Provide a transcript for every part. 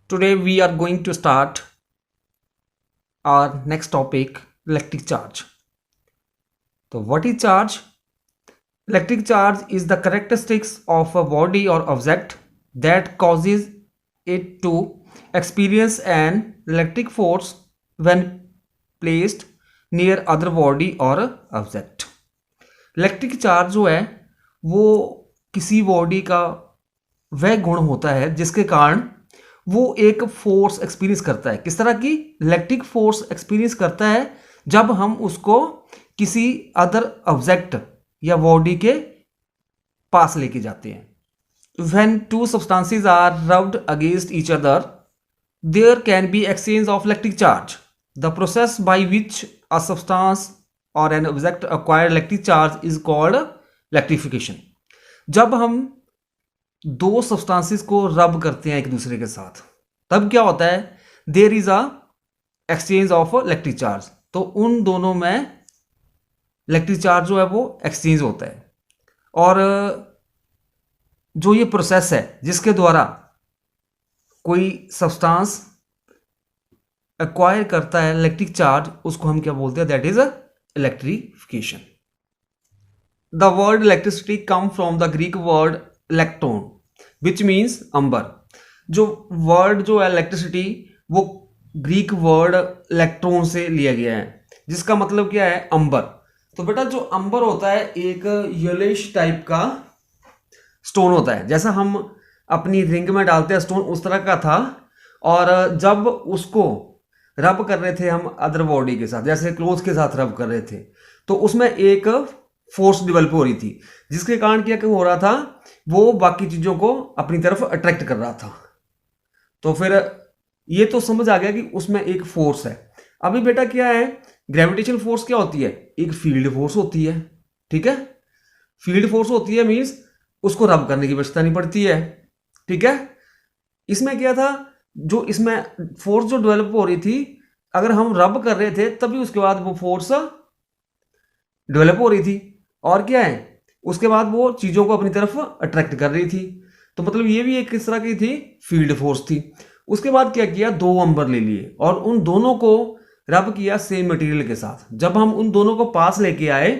Today we are going to start our next topic, electric charge. So what is charge? Electric charge is the characteristics of a body or object that causes it to experience an electric force when placed near other body or object. Electric charge जो है वो किसी body का वह गुण होता है जिसके कारण वो एक फोर्स एक्सपीरियंस करता है। किस तरह की? इलेक्ट्रिक फोर्स एक्सपीरियंस करता है जब हम उसको किसी अदर ऑब्जेक्ट या बॉडी के पास लेके जाते हैं। When two substances are rubbed against each other there can be exchange of electric charge. The process by which a substance और an object acquire electric charge is called electrification. जब हम दो substances को रब करते हैं एक दूसरे के साथ तब क्या होता है? There is a exchange of electric charge. तो उन दोनों में इलेक्ट्रिक चार्ज जो है वो एक्सचेंज होता है। और जो ये प्रोसेस है जिसके द्वारा कोई सब्सटेंस एक्वायर करता है इलेक्ट्रिक चार्ज, उसको हम क्या बोलते हैं? That is electrification. The word electricity come from the Greek word electron which means amber. जो वर्ड जो है इलेक्ट्रिसिटी वो ग्रीक वर्ड इलेक्ट्रॉन से लिया गया है जिसका मतलब क्या है? अंबर। तो बेटा जो अंबर होता है एक येलोइश टाइप का स्टोन होता है, जैसा हम अपनी रिंग में डालते हैं स्टोन उस तरह का था। और जब उसको रब कर रहे थे हम अदर बॉडी के साथ, जैसे क्लोथ के साथ रब कर रहे थे, तो उसमें एक फोर्स डेवलप हो रही थी जिसके कारण क्या हो रहा था? वो बाकी चीजों को अपनी तरफ अट्रैक्ट कर रहा था। तो फिर ये तो समझ आ गया कि उसमें एक फोर्स है। अभी बेटा क्या है? ग्रेविटेशनल फोर्स क्या होती है? एक फील्ड फोर्स होती है। ठीक है, फील्ड फोर्स होती है मीन्स उसको रब करने की आवश्यकता नहीं पड़ती है। ठीक है, इसमें क्या था? जो इसमें फोर्स जो डेवलप हो रही थी, अगर हम रब कर रहे थे तभी उसके बाद वो फोर्स डेवलप हो रही थी। और क्या है? उसके बाद वो चीजों को अपनी तरफ अट्रैक्ट कर रही थी। तो मतलब ये भी एक किस तरह की थी? फील्ड फोर्स थी। उसके बाद क्या किया? दो अंबर ले लिए और उन दोनों को रब किया सेम मटेरियल के साथ। जब हम उन दोनों को पास लेके आए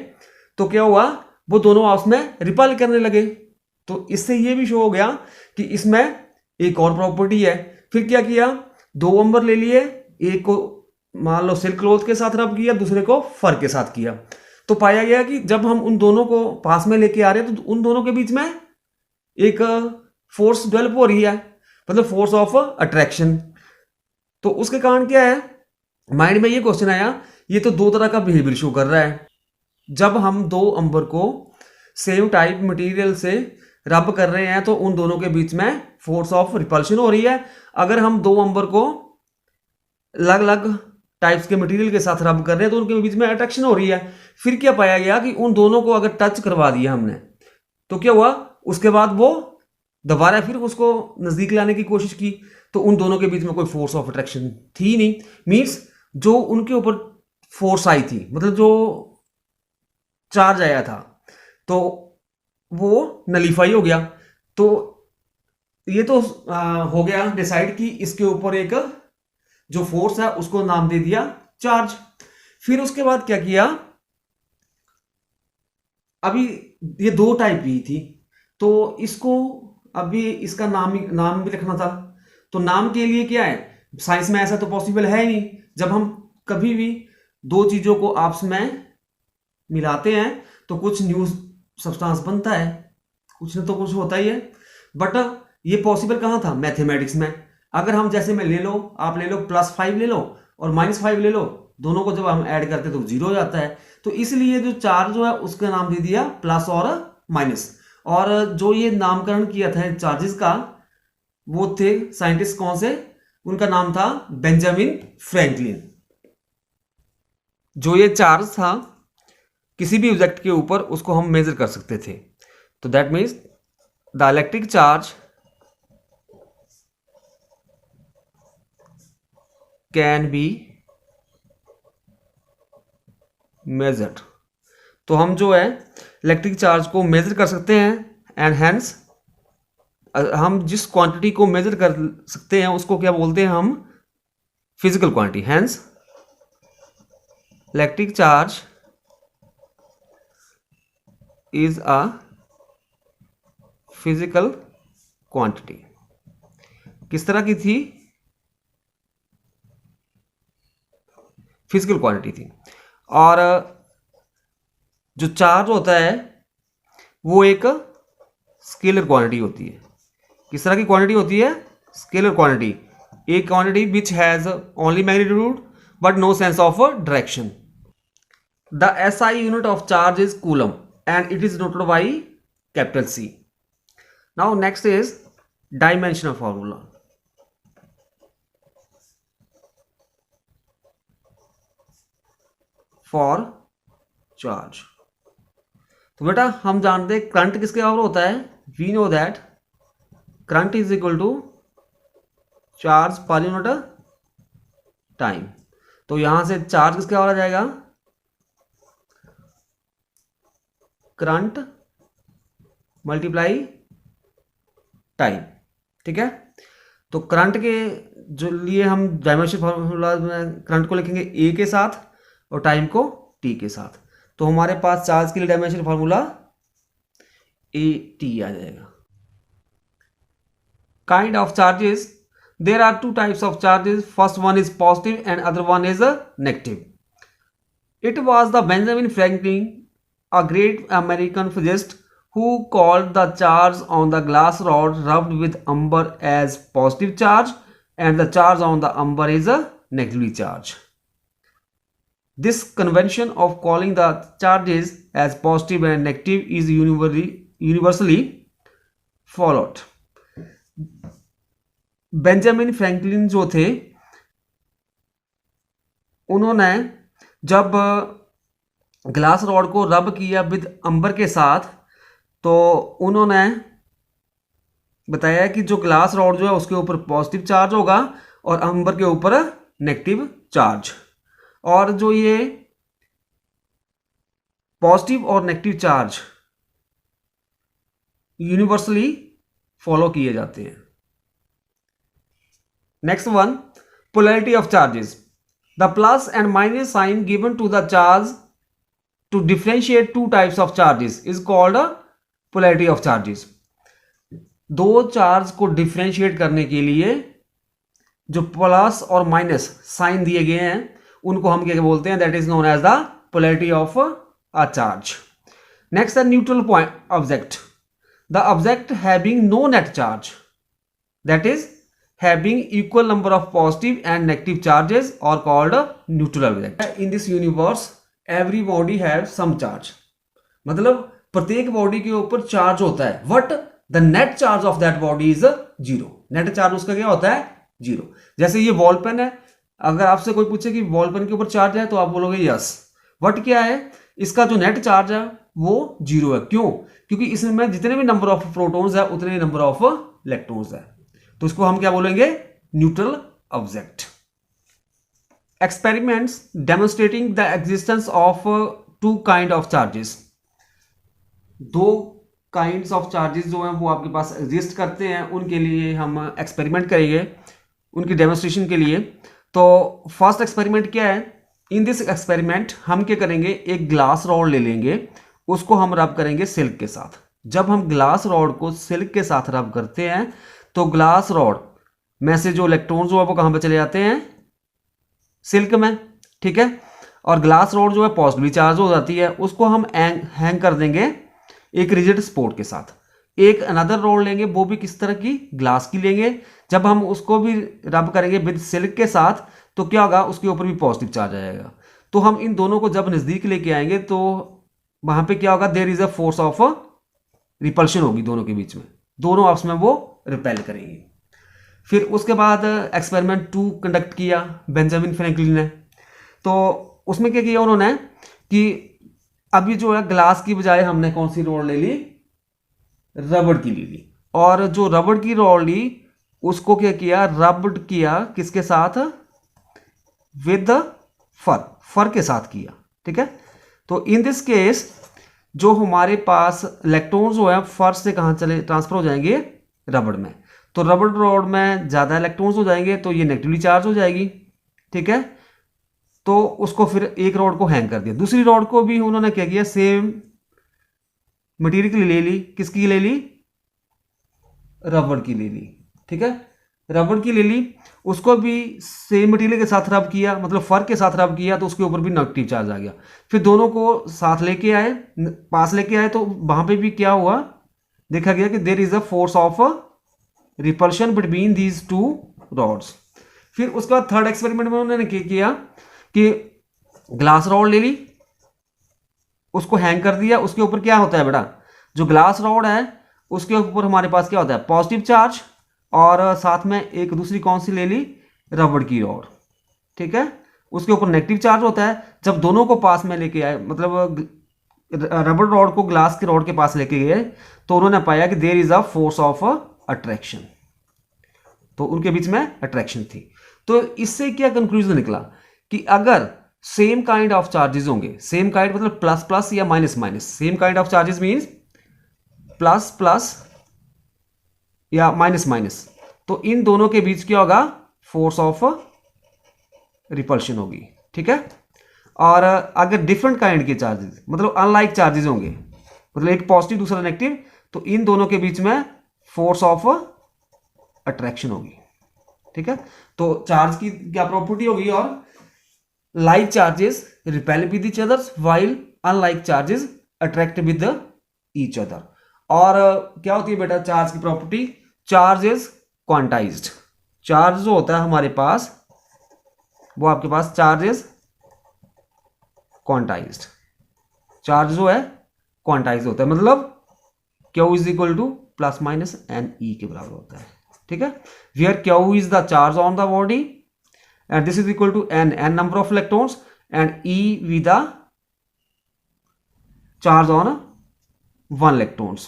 तो क्या हुआ? वो दोनों आपस में रिपल करने लगे। तो इससे ये भी शो हो गया कि इसमें एक और प्रॉपर्टी है। फिर क्या किया? दो अंबर ले लिए, एक को मान लो सिल्क क्लॉथ के साथ रब किया, दूसरे को फर के साथ किया। तो पाया गया कि जब हम उन दोनों को पास में लेके आ रहे हैं तो उन दोनों के बीच में एक फोर्स डेवलप हो रही है, मतलब फोर्स ऑफ अट्रैक्शन। तो उसके कारण क्या है? माइंड में ये क्वेश्चन आया, ये तो दो तरह का बिहेवियर शो कर रहा है। जब हम दो अंबर को सेम टाइप मटेरियल से रब कर रहे हैं तो उन दोनों के बीच में फोर्स ऑफ रिपल्शन हो रही है। अगर हम दो अंबर को अलग अलग टाइप्स के मटेरियल के साथ रब कर रहे हैं तो उनके बीच में अट्रैक्शन हो रही है। फिर क्या पाया गया कि उन दोनों को अगर टच करवा दिया हमने तो क्या हुआ? उसके बाद वो दोबारा फिर उसको नजदीक लाने की कोशिश की तो उन दोनों के बीच में कोई फोर्स ऑफ अट्रैक्शन थी नहीं। मीन्स जो उनके ऊपर फोर्स आई थी, मतलब जो चार्ज आया था, तो वो नलीफाई हो गया। तो ये तो हो गया डिसाइड कि इसके ऊपर एक जो फोर्स है उसको नाम दे दिया चार्ज। फिर उसके बाद क्या किया? अभी ये दो टाइप की थी तो इसको अभी इसका नाम भी रखना था। तो नाम के लिए क्या है? साइंस में ऐसा तो पॉसिबल है ही नहीं। जब हम कभी भी दो चीजों को आपस में मिलाते हैं तो कुछ न्यू सब्सटेंस बनता है, कुछ न तो कुछ होता ही है। बट ये पॉसिबल कहाँ था? मैथमेटिक्स में। अगर हम जैसे में ले लो, आप ले लो +5 ले लो और -5 ले लो, दोनों को जब हम ऐड करते हैं तो 0 हो जाता है। तो इसलिए जो चार्ज जो है उसका नाम दे दिया प्लस और माइनस। और जो ये नामकरण किया था चार्जेस का, वो थे साइंटिस्ट कौन से? उनका नाम था बेंजामिन फ्रैंकलिन। जो ये चार्ज था किसी भी ऑब्जेक्ट के ऊपर उसको हम मेजर कर सकते थे। तो that means the electric charge can be measured. तो हम जो है इलेक्ट्रिक चार्ज को मेजर कर सकते हैं एंड हेंस हम जिस क्वांटिटी को मेजर कर सकते हैं उसको क्या बोलते हैं हम, physical quantity. Hence electric charge is a physical quantity. किस तरह की थी, फिजिकल क्वांटिटी थी। और जो चार्ज होता है वो एक स्केलर क्वांटिटी होती है। किस तरह की क्वांटिटी होती है, स्केलर क्वांटिटी। एक quantity which has only magnitude but no sense of direction. The SI unit of charge is coulomb and it is noted by capital C. Now next is dimensional formula. For charge, तो बेटा हम जानते हैं current किसके बराबर होता है, we know that current is equal to charge per unit time. तो यहां से चार्ज किसके बराबर आ जाएगा, करंट मल्टीप्लाई टाइम। ठीक है, तो करंट के जो लिए हम डायमेंशन फॉर्मूला में करंट को लिखेंगे ए के साथ और टाइम को टी के साथ। तो हमारे पास चार्ज के लिए डायमेंशन फॉर्मूला ए टी आ जाएगा। Kind of charges, there are two types of charges, first one is positive and other one is negative. It was the Benjamin Franklin, a great American physicist, who called the charge on the glass rod rubbed with amber as positive charge and the charge on the amber is a negatively charge. This convention of calling the charges as positive and negative is universally followed. Benjamin Franklin जो थे, उन्होंने जब glass rod को रब किया with अंबर के साथ, तो उन्होंने बताया कि जो ग्लास रॉड जो है उसके ऊपर पॉजिटिव चार्ज होगा और अंबर के ऊपर नेगेटिव चार्ज। और जो ये पॉजिटिव और नेगेटिव चार्ज यूनिवर्सली फॉलो किए जाते हैं। Next one, polarity of charges. The plus and minus sign given to the charge to differentiate two types of charges is called a polarity of charges. दो charge को differentiate करने के लिए जो plus और माइनस साइन दिए गए हैं उनको हम क्या बोलते हैं, that is known as the polarity of a charge. Next the neutral point object. The object having no net charge, that is having equal number of positive and negative charges are called neutral object. In this universe every body have some charge, मतलब प्रत्येक body के ऊपर charge होता है, but the net charge of that body is zero. Net charge उसका क्या होता है, जीरो। जैसे ये बॉल पेन है, अगर आपसे कोई पूछे कि बॉल पेन के ऊपर चार्ज है तो आप बोलोगे यस, बट क्या है, इसका जो नेट चार्ज है वो जीरो है। क्यों? क्योंकि इसमें जितने भी नंबर ऑफ प्रोटॉन्स है उतने ही नंबर ऑफ इलेक्ट्रॉन्स है। तो इसको हम क्या बोलेंगे, neutral object. Experiments demonstrating the existence of two kind of charges. दो kinds of charges जो हैं वो आपके पास exist करते हैं, उनके लिए हम experiment करेंगे, उनकी demonstration के लिए। तो first experiment क्या है, in this experiment हम क्या करेंगे, एक glass rod ले लेंगे, उसको हम रब करेंगे सिल्क के साथ। जब हम ग्लास रॉड को सिल्क के साथ रब करते हैं तो ग्लास रॉड में से जो इलेक्ट्रॉन्स जो है वो कहाँ पे चले जाते हैं, सिल्क में। ठीक है, और ग्लास रॉड जो है पॉजिटिवली चार्ज हो जाती है, उसको हम हैंग कर देंगे एक रिजिड सपोर्ट के साथ। एक अनदर रॉड लेंगे, वो भी किस तरह की, ग्लास की लेंगे। जब हम उसको भी रब करेंगे विद सिल्क के साथ तो क्या होगा, उसके ऊपर भी पॉजिटिव चार्ज आएगा। तो हम इन दोनों को जब नज़दीक लेके आएंगे तो वहां पे क्या होगा, there is a force of repulsion होगी दोनों के बीच में, दोनों आपस में वो रिपेल करेंगे। फिर उसके बाद एक्सपेरिमेंट 2 कंडक्ट किया बेंजामिन फ्रैंकलिन ने। तो उसमें क्या किया उन्होंने कि अभी जो है ग्लास की बजाय हमने कौन सी रॉड ले ली, रबड़ की ले ली। और जो रबड़ की रॉड ली उसको क्या किया, रब्ड किया किसके साथ, विद फर के साथ किया। ठीक है, तो इन दिस केस जो हमारे पास इलेक्ट्रॉन्स जो है फर से कहाँ चले ट्रांसफर हो जाएंगे, रबड़ में। तो रबड़ रॉड में ज़्यादा इलेक्ट्रॉन्स हो जाएंगे तो ये नेगेटिवली चार्ज हो जाएगी, ठीक है। तो उसको फिर एक रॉड को हैंग कर दिया। दूसरी रॉड को भी उन्होंने क्या किया, सेम मटेरियल की ले ली। किसकी ले ली? रबड़ की ले ली, ठीक है। रबड़ की ले ली, उसको भी सेम मटेरियल के साथ रब किया, मतलब फर्क के साथ रब किया, तो उसके ऊपर भी नेगेटिव चार्ज आ गया। फिर दोनों को साथ लेके आए, पास लेके आए, तो वहां पे भी क्या हुआ, देखा गया कि there is a force of repulsion between these two rods. फिर उसका थर्ड एक्सपेरिमेंट में उन्होंने क्या किया कि ग्लास रॉड ले ली, उसको हैंग कर दिया। उसके ऊपर क्या होता है बेटा, जो ग्लास रॉड है उसके ऊपर हमारे पास क्या होता है, पॉजिटिव चार्ज, और साथ में एक दूसरी कौन सी ले ली, रबड़ की रॉड, ठीक है। उसके ऊपर नेगेटिव चार्ज होता है। जब दोनों को पास में लेके आए, मतलब रबड़ रॉड को ग्लास के रॉड के पास लेके गए, तो उन्होंने पाया कि there is a force of attraction, तो उनके बीच में अट्रैक्शन थी। तो इससे क्या कंक्लूजन निकला कि अगर सेम काइंड ऑफ चार्जेस होंगे, सेम काइंड मतलब प्लस प्लस या minus minus, same kind of charges means plus plus या माइनस माइनस, तो इन दोनों के बीच क्या होगा, फोर्स ऑफ रिपल्शन होगी, ठीक है। और अगर डिफरेंट काइंड के चार्जेस मतलब अनलाइक चार्जेस होंगे, मतलब एक पॉजिटिव दूसरा नेगेटिव, तो इन दोनों के बीच में फोर्स ऑफ अट्रैक्शन होगी, ठीक है। तो चार्ज की क्या प्रॉपर्टी होगी, और like charges repel with each others while unlike charges attract with each other। और क्या होती है बेटा चार्ज की property, charge is quantized. Charge जो होता है हमारे पास, वो आपके पास चार्ज इज क्वांटाइज्ड। चार्ज जो है क्वांटाइज होता है, मतलब Q is equal to plus minus n e के बराबर होता है, ठीक है। Where Q is the charge on the body and this is equal to n number of electrons, and E with the charge on 1 electrons,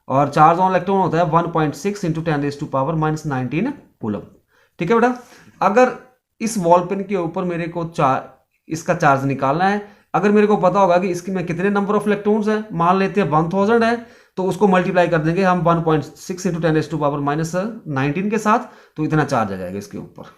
और charge on electron होता है 1.6 into 10⁻⁻19 coulomb, ठीक है बेटा। अगर इस बॉल पेन के ऊपर मेरे को इसका चार्ज निकालना है, अगर मेरे को पता होगा कि इसकी में कितने नंबर ऑफ इलेक्ट्रॉन्स है, मान लेते हैं 1000 है, तो उसको मल्टीप्लाई कर देंगे हम 1.6 इंटू 10⁻⁻19 के साथ, तो इतना चार्ज आ जाएगा इसके ऊपर।